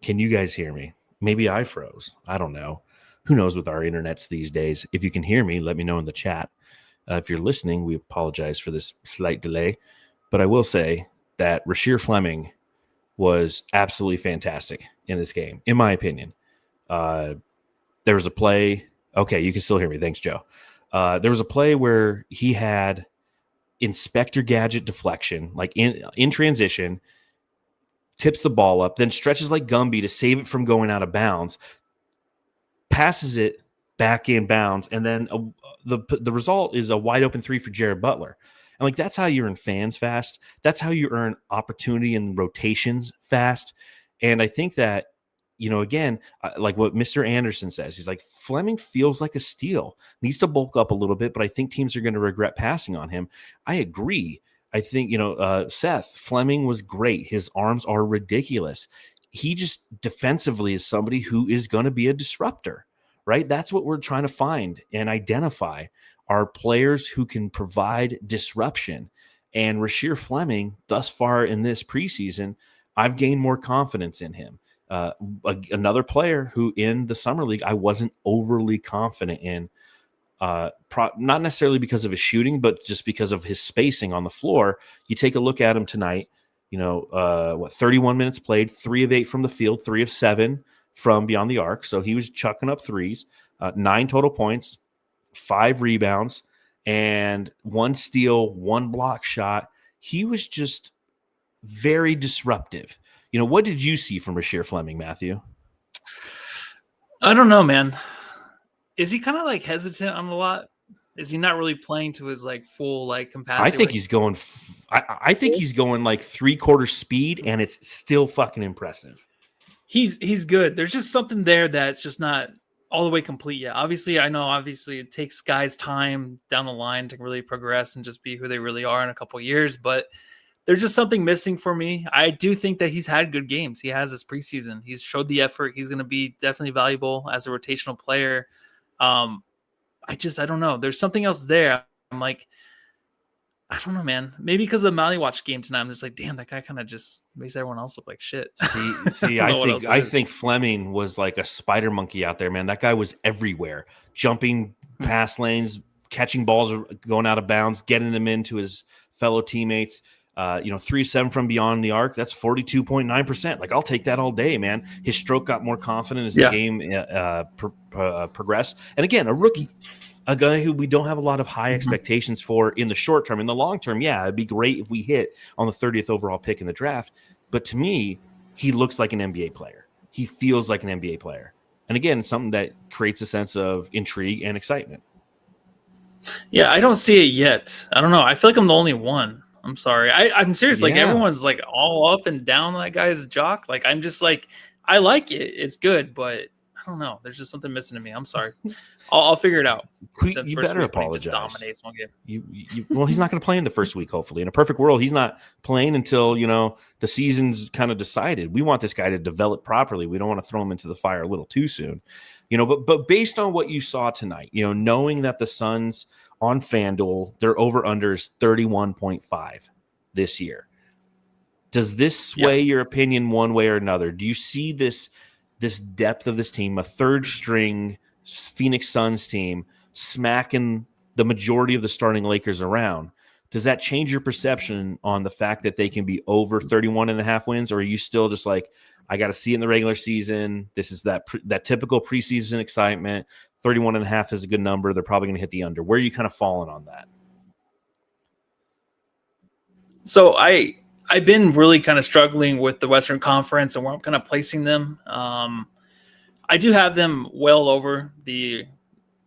A: Can you guys hear me? Maybe I froze. I don't know. Who knows with our internets these days? If you can hear me, let me know in the chat. If you're listening, we apologize for this slight delay. But I will say that Rasheer Fleming was absolutely fantastic in this game, in my opinion. There was a play. Okay, you can still hear me. Thanks, Joe. There was a play where he had Inspector Gadget deflection, like in transition, tips the ball up, then stretches like Gumby to save it from going out of bounds, passes it back in bounds, and then the result is a wide open 3 for Jared Butler. And like that's how you earn fans fast. That's how you earn opportunity and rotations fast. And I think that, again, like what Mr. Anderson says, he's like, Fleming feels like a steal. Needs to bulk up a little bit, but I think teams are going to regret passing on him. I agree. I think, Seth, Fleming was great. His arms are ridiculous. He just defensively is somebody who is going to be a disruptor, right? That's what we're trying to find and identify are players who can provide disruption. And Rasheer Fleming, thus far in this preseason, I've gained more confidence in him. Another player who in the summer league I wasn't overly confident in, not necessarily because of his shooting, but just because of his spacing on the floor. You take a look at him tonight, 31 minutes played, 3 of 8 from the field, 3 of 7 from beyond the arc. So he was chucking up threes, 9 total points, 5 rebounds, and 1 steal, 1 block shot. He was just very disruptive. What did you see from Rasheer Fleming, Matthew?
C: I don't know, man. Is he kind of like hesitant on a lot? Is he not really playing to his like full like capacity?
A: I think he's going. I think he's going like 3/4 speed, and it's still fucking impressive.
C: He's good. There's just something there that's just not all the way complete yet. Obviously it takes guys time down the line to really progress and just be who they really are in a couple of years, but there's just something missing for me. I do think that he's had good games. He has this preseason. He's showed the effort. He's going to be definitely valuable as a rotational player. I don't know. There's something else there. I'm like, I don't know, man. Maybe because of the Maluach game tonight, I'm just like, damn, that guy kind of just makes everyone else look like shit.
A: See, I think Fleming was like a spider monkey out there, man. That guy was everywhere, jumping past lanes, catching balls, going out of bounds, getting them into his fellow teammates. 3-7 from beyond the arc. That's 42.9%. Like, I'll take that all day, man. His stroke got more confident as the game progressed. And again, a rookie. A guy who we don't have a lot of high expectations for in the short term. In the long term, yeah, it'd be great if we hit on the 30th overall pick in the draft. But to me, he looks like an NBA player. He feels like an NBA player. And again, something that creates a sense of intrigue and excitement.
C: Yeah, I don't see it yet. I don't know. I feel like I'm the only one. I'm sorry. I'm serious. Like, everyone's like all up and down that guy's jock. Like, I'm just like, I like it. It's good, but I don't know. There's just something missing to me. I'm sorry. I'll figure it out.
A: You better apologize.
C: Just dominates one game.
A: Well, he's not going to play in the first week, hopefully. In a perfect world, he's not playing until, the season's kind of decided. We want this guy to develop properly. We don't want to throw him into the fire a little too soon. But based on what you saw tonight, knowing that the Suns on FanDuel, their over-under is 31.5 this year. Does this sway your opinion one way or another? Do you see this depth of this team, a third-string Phoenix Suns team, smacking the majority of the starting Lakers around? Does that change your perception on the fact that they can be over 31.5 wins, or are you still just like, I got to see it in the regular season? This is that typical preseason excitement. 31.5 is a good number. They're probably going to hit the under. Where are you kind of falling on that?
C: So I've been really kind of struggling with the Western Conference and where I'm kind of placing them. I do have them well over the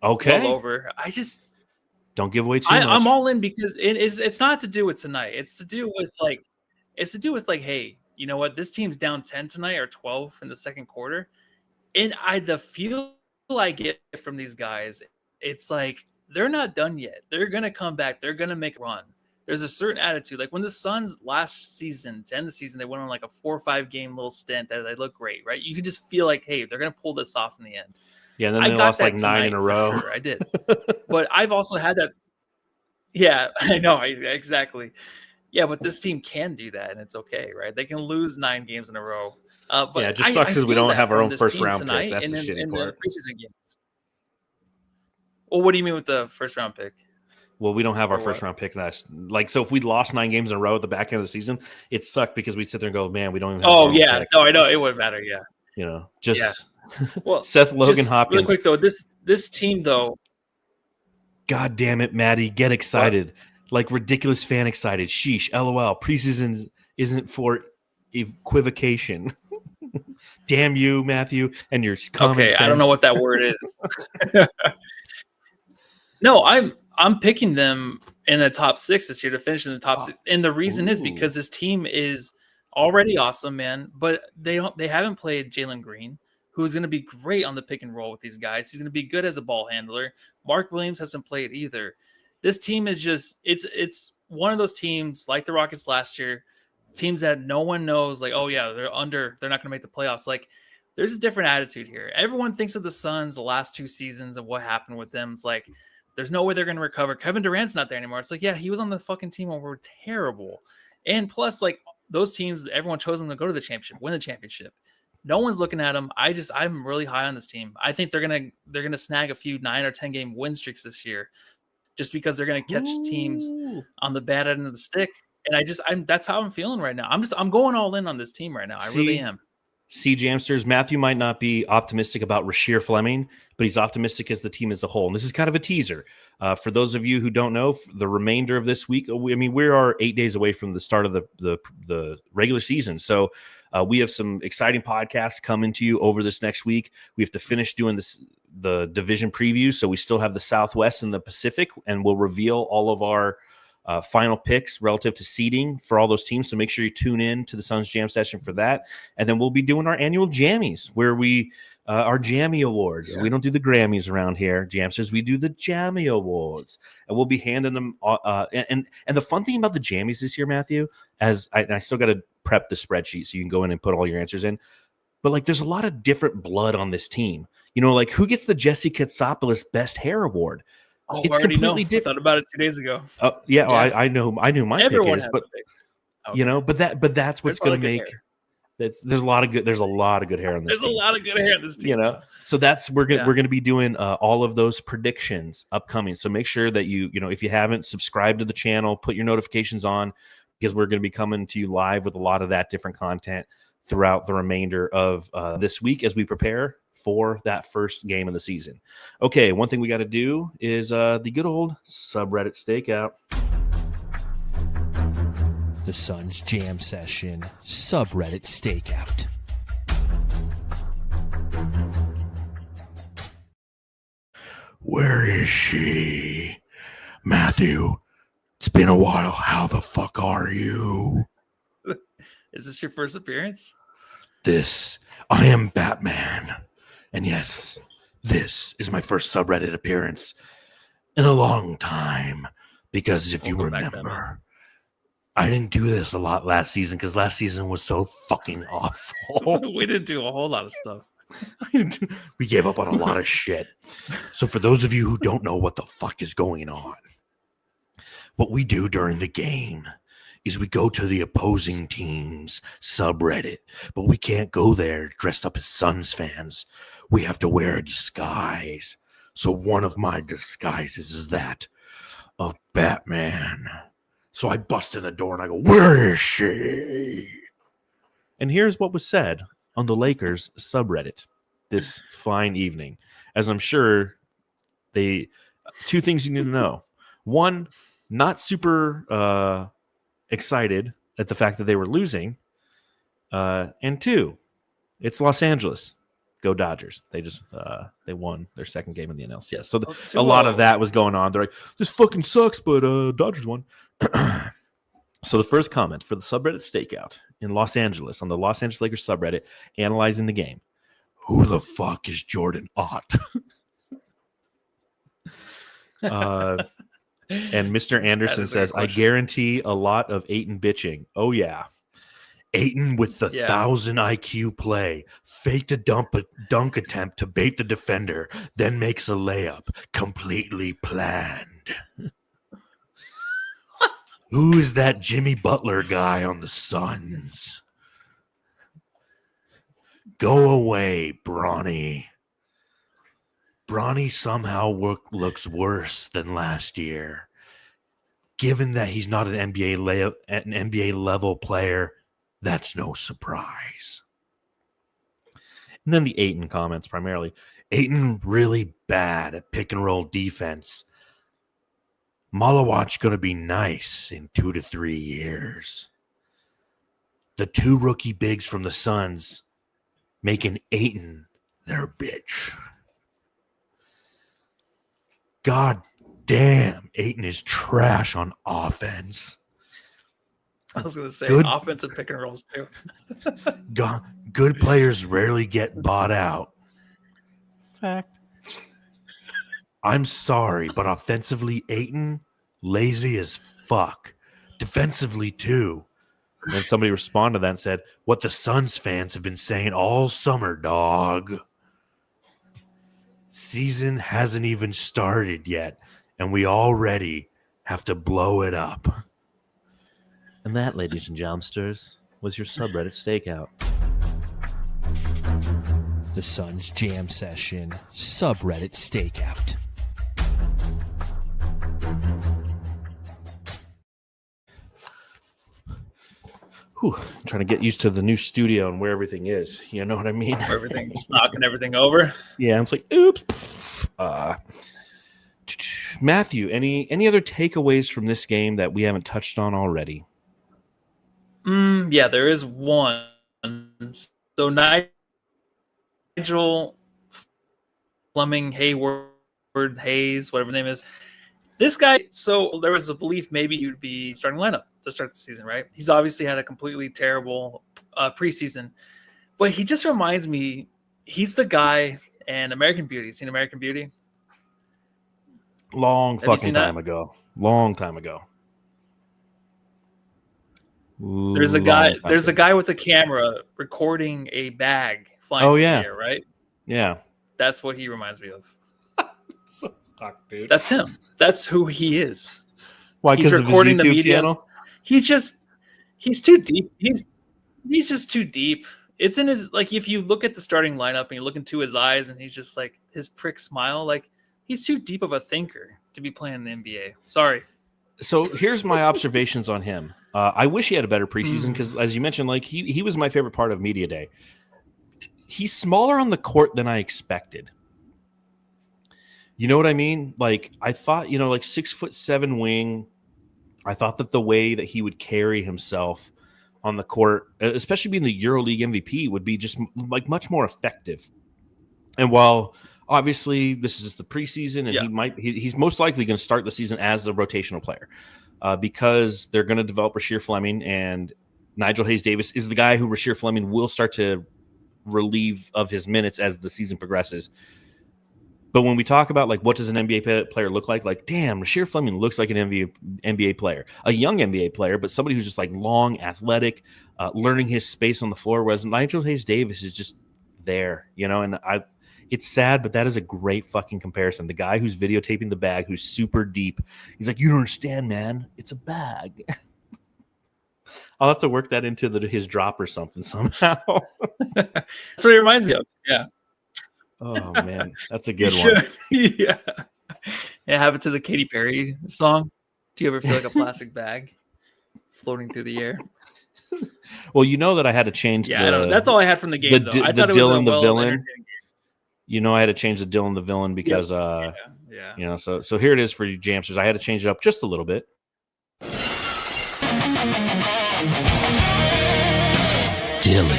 C: well over. I just
A: don't give away too much.
C: I'm all in because it's not to do with tonight. It's to do with hey, you know what? This team's down 10 tonight or 12 in the second quarter, and the feel I get from these guys, it's like they're not done yet. They're gonna come back. They're gonna make a run. There's a certain attitude. Like when the Suns last season, to end the season, they went on like a 4 or 5 game little stint that they look great, right? You could just feel like, hey, they're going to pull this off in the end.
A: Yeah, and then they lost like 9 in a row.
C: Sure, I did. But I've also had that. Yeah, I know. Exactly. Yeah, but this team can do that, and it's okay, right? They can lose 9 games in a row. But
A: it just sucks because we don't have our own first round pick. That's the shitty part.
C: The preseason games. Well, what do you mean with the first round pick?
A: Well, we don't have our first round pick. So if we lost 9 games in a row at the back end of the season, it sucked because we'd sit there and go, man, we don't even have
C: our pick. No, I know. It wouldn't matter. Yeah.
A: Well, Seth Logan Hopkins.
C: Really quick, though, this team, though.
A: God damn it, Maddie. Get excited. What? Like ridiculous fan excited. Sheesh. LOL. Preseason isn't for equivocation. Damn you, Matthew, and your common sense.
C: I don't know what that word is. No, I'm picking them in the top 6 this year to finish in the top 6. And the reason is because this team is already awesome, man. But they haven't played Jalen Green, who is going to be great on the pick and roll with these guys. He's going to be good as a ball handler. Mark Williams hasn't played either. This team is just it's one of those teams like the Rockets last year, teams that no one knows, like, oh yeah, they're not going to make the playoffs. Like, there's a different attitude here. Everyone thinks of the Suns the last 2 seasons and what happened with them. It's like, there's no way they're going to recover. Kevin Durant's not there anymore. It's like, yeah, he was on the fucking team when we were terrible. And plus, like, those teams, everyone chose them to go to the championship, win the championship. No one's looking at them. I'm really high on this team. I think they're gonna snag a few 9 or 10 game win streaks this year, just because they're gonna catch teams on the bad end of the stick. And that's how I'm feeling right now. I'm going all in on this team right now. I really am.
A: See, Jamsters, Matthew might not be optimistic about Rasheer Fleming, but he's optimistic as the team as a whole. And this is kind of a teaser. For those of you who don't know, the remainder of this week, we are 8 days away from the start of the regular season. So we have some exciting podcasts coming to you over this next week. We have to finish doing the division previews. So we still have the Southwest and the Pacific, and we'll reveal all of our final picks relative to seeding for all those teams. So make sure you tune in to the Suns Jam Session for that. And then we'll be doing our annual Jammies, where we our Jammy Awards. Yeah. We don't do the Grammys around here, Jamsters. We do the Jammy Awards, and we'll be handing them. And the fun thing about the Jammies this year, Matthew, as I still got to prep the spreadsheet so you can go in and put all your answers in. But like, there's a lot of different blood on this team. Like, who gets the Jesse Katsopoulos Best Hair Award?
C: Oh,
A: it's
C: I already know.
A: completely
C: I
A: different.
C: thought about it 2 days ago.
A: Yeah, well, I know who my
C: Everyone
A: pick is,
C: has
A: but
C: a pick.
A: you
C: Okay.
A: know, but that's what's
C: There's a lot
A: going
C: of
A: to
C: good
A: make
C: hair.
A: there's a lot of good hair on this
C: There's a
A: team.
C: lot of good hair in this team.
A: You know, so that's we're
C: Yeah.
A: gonna be doing all of those predictions upcoming. So make sure that you know, if you haven't subscribed to the channel, put your notifications on, because we're going to be coming to you live with a lot of that different content throughout the remainder of this week as we prepare for that first game of the season. Okay, one thing we got to do is the good old subreddit stakeout.
G: The Suns Jam Session subreddit stakeout.
H: Where is she? Matthew, it's been a while. How the fuck are you?
C: Is this your first appearance?
H: I am Batman. And yes, this is my first subreddit appearance in a long time. Because if you
C: Welcome back,
H: remember, I didn't do this a lot last season because last season was so fucking awful.
C: We didn't do a whole lot of stuff.
H: We gave up on a lot of shit. So for those of you who don't know what the fuck is going on, what we do during the game is we go to the opposing team's subreddit, but we can't go there dressed up as Suns fans. We have to wear a disguise. So one of my disguises is that of Batman. So I bust in the door and I go, "Where is she?"
A: And here's what was said on the Lakers subreddit this fine evening. As I'm sure two things you need to know. One, not super excited at the fact that they were losing. And two, it's Los Angeles. Go Dodgers. They just they won their second game in the NLCS. So a lot of that was going on. They're like, this fucking sucks, but Dodgers won. So the first comment for the subreddit stakeout in Los Angeles on the Los Angeles Lakers subreddit analyzing the game.
H: Who the fuck is Jordan Ott?
A: And Mr. Anderson says, I guarantee a lot of Ayton bitching. Oh, yeah.
H: Ayton with the 1,000 IQ play, faked a dunk attempt to bait the defender, then makes a layup. Completely planned. Who is that Jimmy Butler guy on the Suns? Go away, Bronny. Bronny somehow looks worse than last year. Given that he's not an NBA level player, that's no surprise.
A: And then the Ayton comments primarily.
H: Ayton really bad at pick and roll defense. Maluach going to be nice in 2 to 3 years. The two rookie bigs from the Suns making Ayton their bitch. God damn, Ayton is trash on offense.
C: I was going to say offensive pick and rolls too.
H: Good players rarely get bought out.
A: Fact.
H: I'm sorry, but offensively, Ayton, lazy as fuck. Defensively, too.
A: And then somebody responded to that and said,
H: what the Suns fans have been saying all summer, dog. Season hasn't even started yet, and we already have to blow it up.
A: And that, ladies and gentlemen, was your subreddit stakeout.
G: The Suns Jam Session subreddit stakeout.
A: Whew, I'm trying to get used to the new studio and where everything is. You know what I mean?
C: Everything's knocking everything over.
A: Yeah, it's like, oops. Matthew, any other takeaways from this game that we haven't touched on already?
C: Yeah, there is one. So Nigel Fleming, Hayward, Hayes, whatever his name is. This guy, so there was a belief maybe he would be starting lineup to start the season, right? He's obviously had a completely terrible preseason, but he just reminds me, he's the guy in American Beauty. Seen American Beauty?
A: Long time ago.
C: There's a guy with a camera recording a bag flying through the air, right?
A: Yeah.
C: That's what he reminds me of. That's him. That's who he is.
A: Why?
C: He's
A: Because of his
C: recording the
A: YouTube
C: media.
A: channel?
C: He's too deep. He's just too deep. It's in his, like, if you look at the starting lineup and you look into his eyes and he's just like his prick smile, like he's too deep of a thinker to be playing in the NBA. Sorry.
A: So here's my observations on him. I wish he had a better preseason because, as you mentioned, like he was my favorite part of media day. He's smaller on the court than I expected. You know what I mean? Like I thought, like 6'7" wing. I thought that the way that he would carry himself on the court, especially being the EuroLeague MVP, would be just like much more effective. And while obviously this is just the preseason, and he's most likely going to start the season as a rotational player because they're going to develop Rasheer Fleming, and Nigel Hayes-Davis is the guy who Rasheer Fleming will start to relieve of his minutes as the season progresses. But when we talk about like what does an NBA player look like damn, Rasheer Fleming looks like an NBA player, a young NBA player, but somebody who's just like long, athletic, learning his space on the floor. Whereas Nigel Hayes-Davis is just there, and it's sad, but that is a great fucking comparison. The guy who's videotaping the bag, who's super deep, he's like, you don't understand, man. It's a bag. I'll have to work that into his drop or something somehow.
C: That's what he reminds me of. Yeah.
A: Oh man, that's a good one.
C: Yeah. Have it to the Katy Perry song. Do you ever feel like a plastic bag floating through the air?
A: Well, you know that I had to change.
C: Yeah, I don't know. That's all I had from the game. Though I thought it
A: Dylan
C: was
A: the villain. I had to change the Dylan the villain because
C: yeah.
A: So here it is for you, Jamsters. I had to change it up just a little bit.
G: Dylan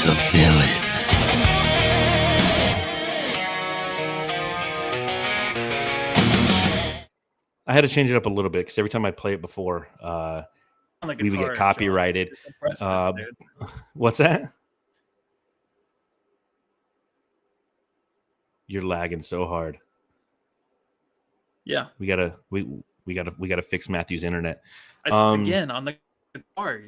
G: the villain.
A: I had to change it up a little bit because every time I play it before, we would get copyrighted. What's that? You're lagging so hard.
C: Yeah,
A: we gotta fix Matthew's internet.
C: Again on the guitar.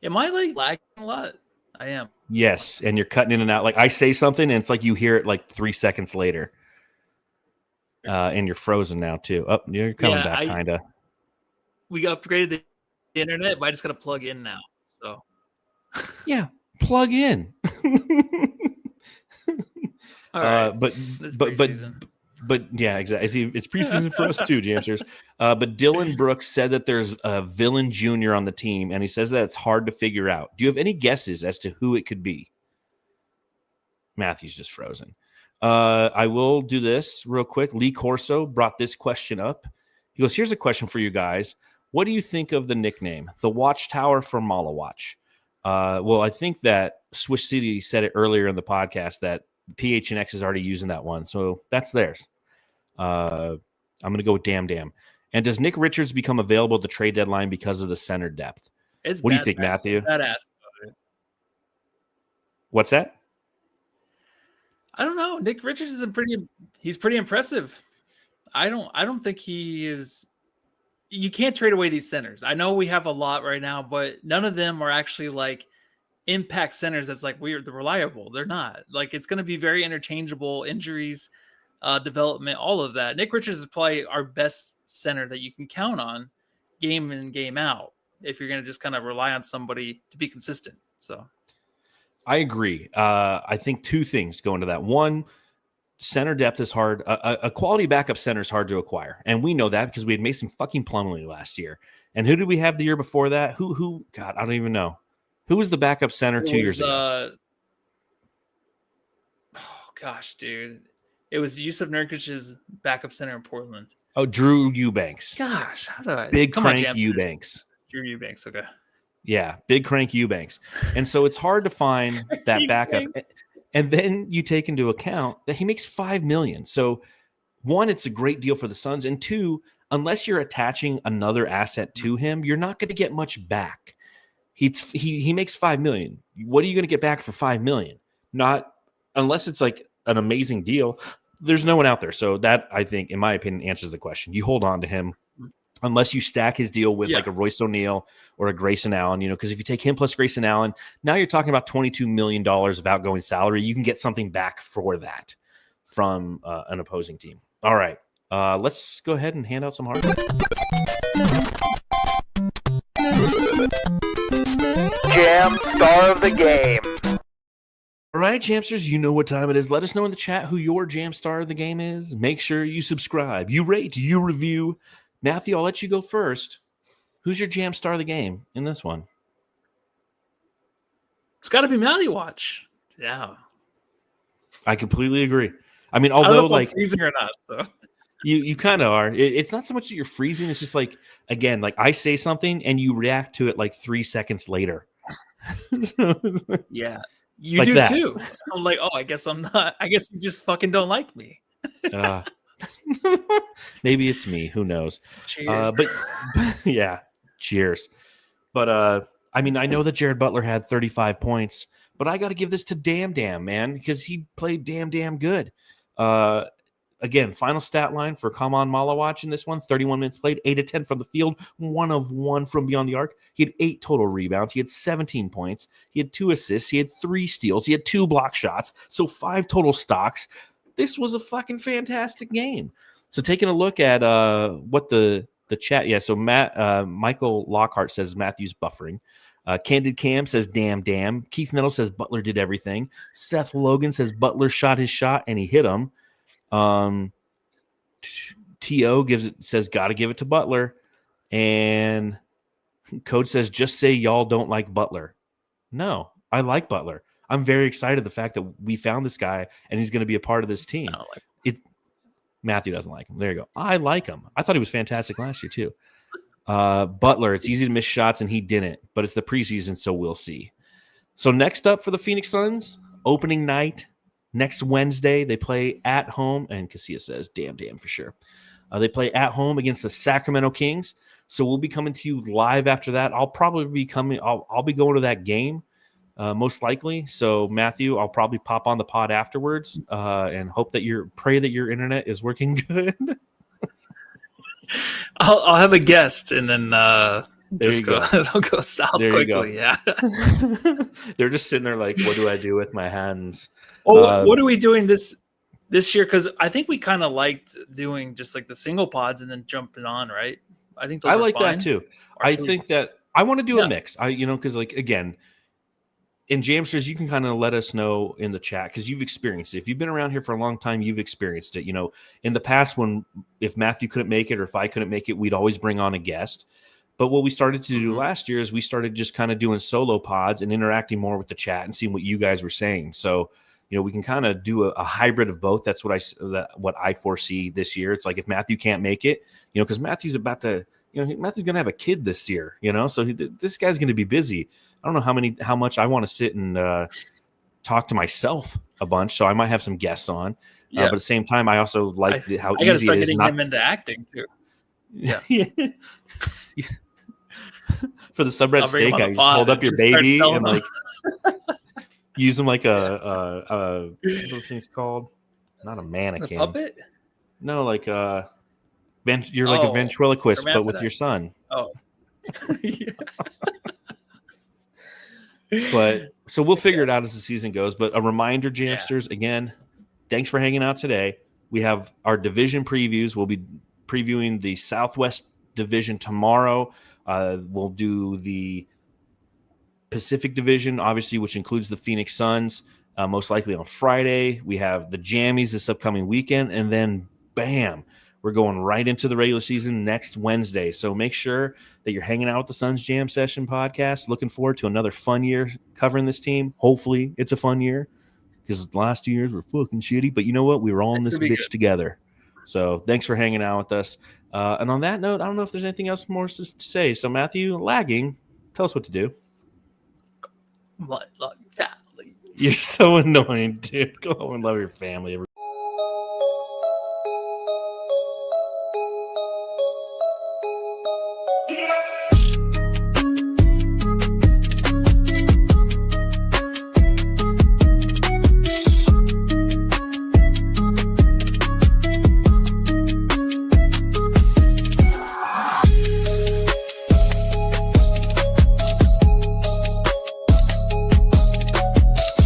C: Am I like lagging a lot? I am.
A: Yes, and you're cutting in and out. Like I say something, and it's like you hear it like 3 seconds later. And you're frozen now too. Oh, you're coming back, kind of.
C: We upgraded the internet, but I just got to plug in now. So,
A: yeah, plug in.
C: All right,
A: but yeah, exactly. It's preseason for us too, Jamsters. But Dylan Brooks said that there's a villain junior on the team, and he says that it's hard to figure out. Do you have any guesses as to who it could be? Matthew's just frozen. I will do this real quick. Lee Corso brought this question up. He goes, here's a question for you guys. What do you think of the nickname, the Watchtower for Maluach? Well, I think that Swiss City said it earlier in the podcast that PHNX is already using that one. So that's theirs. I'm going to go with Damn Damn. And does Nick Richards become available at the trade deadline because of the center depth? What do you think, Matthew?
C: It's badass.
A: What's that?
C: I don't know. Nick Richards is he's pretty impressive. I don't think he is. You can't trade away these centers. I know we have a lot right now, but none of them are actually like impact centers. That's like they're reliable. They're not. Like it's going to be very interchangeable. Injuries, development, all of that. Nick Richards is probably our best center that you can count on, game in game out. If you're going to just kind of rely on somebody to be consistent. So.
A: I agree. I think two things go into that. One, center depth is hard. A quality backup center is hard to acquire. And we know that because we had Mason fucking Plumlee last year. And who did we have the year before that? Who? God, I don't even know. Who was the backup center 2 years ago?
C: Oh, gosh, dude. It was Yusuf Nurkic's backup center in Portland.
A: Oh, Drew Eubanks.
C: Gosh, how do I?
A: Big Crank Eubanks.
C: Drew Eubanks, okay.
A: Yeah, Big Crank Eubanks. And so it's hard to find that backup. And then you take into account that he makes $5 million. So one, it's a great deal for the Suns. And two, unless you're attaching another asset to him, you're not going to get much back. He makes $5 million. What are you going to get back for $5 million? Not unless it's like an amazing deal. There's no one out there. So that, I think, in my opinion, answers the question. You hold on to him. Unless you stack his deal with like a Royce O'Neal or a Grayson Allen, because if you take him plus Grayson Allen, now you're talking about $22 million of outgoing salary. You can get something back for that. from an opposing team. All right. Let's go ahead and hand out some hardware.
F: Jam star of the game.
A: All right, Jamsters, you know what time it is. Let us know in the chat who your Jam star of the game is. Make sure you subscribe, you rate, you review. Matthew, I'll let you go first. Who's your Jam star of the game in this one?
C: It's got to be Maluach. Yeah.
A: I completely agree. I mean,
C: I don't know
A: although
C: if
A: like
C: I'm freezing or not, so
A: you kind of are. It's not so much that you're freezing. It's just like, again, like I say something and you react to it like 3 seconds later.
C: yeah, you
A: like
C: do
A: that.
C: too. I'm like, oh, I guess I'm not. I guess you just fucking don't like me.
A: Maybe it's me. Who knows?
C: Cheers.
A: But yeah, cheers. But I mean, I know that Jared Butler had 35 points, but I got to give this to Damn Damn, man, because he played damn good. Again, final stat line for Come On Maluach in this one, 31 minutes played, 8 of 10 from the field, 1 of 1 from beyond the arc. He had 8 total rebounds. He had 17 points. He had 2 assists. He had 3 steals. He had 2 block shots. So 5 total stocks. This was a fucking fantastic game. So taking a look at what the chat, yeah, so Michael Lockhart says Matthew's buffering. Candid Cam says, damn. Keith Nettle says Butler did everything. Seth Logan says Butler shot his shot and he hit him. T.O. says, got to give it to Butler. And Code says, just say y'all don't like Butler. No, I like Butler. I'm very excited the fact that we found this guy and he's going to be a part of this team. Matthew doesn't like him. There you go. I like him. I thought he was fantastic last year too. Butler, it's easy to miss shots and he didn't, but it's the preseason, so we'll see. So next up for the Phoenix Suns, opening night, next Wednesday, they play at home, and Casilla says, damn for sure. They play at home against the Sacramento Kings. So we'll be coming to you live after that. I'll probably be coming. I'll be going to that game, most likely. So Matthew, I'll probably pop on the pod afterwards, and pray that your internet is working good.
C: I'll have a guest, and then it'll go south
A: there
C: quickly. Yeah.
A: They're just sitting there like, what do I do with my hands?
C: Oh, what are we doing this year? Because I think we kind of liked doing just like the single pods and then jumping on, right? I think those
A: I
C: are
A: like
C: fine.
A: that too. I think that I want to do a mix. Because like again, in Jamsters, you can kind of let us know in the chat because you've experienced it. If you've been around here for a long time, you've experienced it. In the past, if Matthew couldn't make it or if I couldn't make it, we'd always bring on a guest. But what we started to do last year is we started just kind of doing solo pods and interacting more with the chat and seeing what you guys were saying. So, we can kind of do a hybrid of both. That's what I foresee this year. It's like if Matthew can't make it, because Matthew's about to, Matthew's going to have a kid this year, so this guy's going to be busy. I don't know how much I want to sit and talk to myself a bunch. So I might have some guests on, but at the same time, I also like how
C: I gotta
A: easy
C: start
A: it is.
C: getting him into acting too. Yeah.
A: For the subreddit steak, I just hold up your baby and like use them like a what's those things called? Not a mannequin.
C: A puppet?
A: No, like you're like a ventriloquist, but with your son.
C: Oh.
A: But so we'll figure it out as the season goes. But a reminder, Jamsters, again, thanks for hanging out today. We have our division previews. We'll be previewing the Southwest Division tomorrow. We'll do the Pacific Division, obviously, which includes the Phoenix Suns, most likely on Friday. We have the Jammies this upcoming weekend, and then bam, we're going right into the regular season next Wednesday. So make sure that you're hanging out with the Suns Jam Session podcast. Looking forward to another fun year covering this team. Hopefully it's a fun year because the last 2 years were fucking shitty, but you know what? We were all in this bitch together. So thanks for hanging out with us. And on that note, I don't know if there's anything else more to say. So Matthew, lagging, tell us what to do. You're so annoying, dude. Go home and love your family.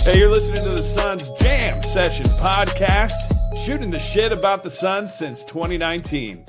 B: Hey, you're listening to the Suns Jam Session podcast. shooting the shit about the Suns since 2019.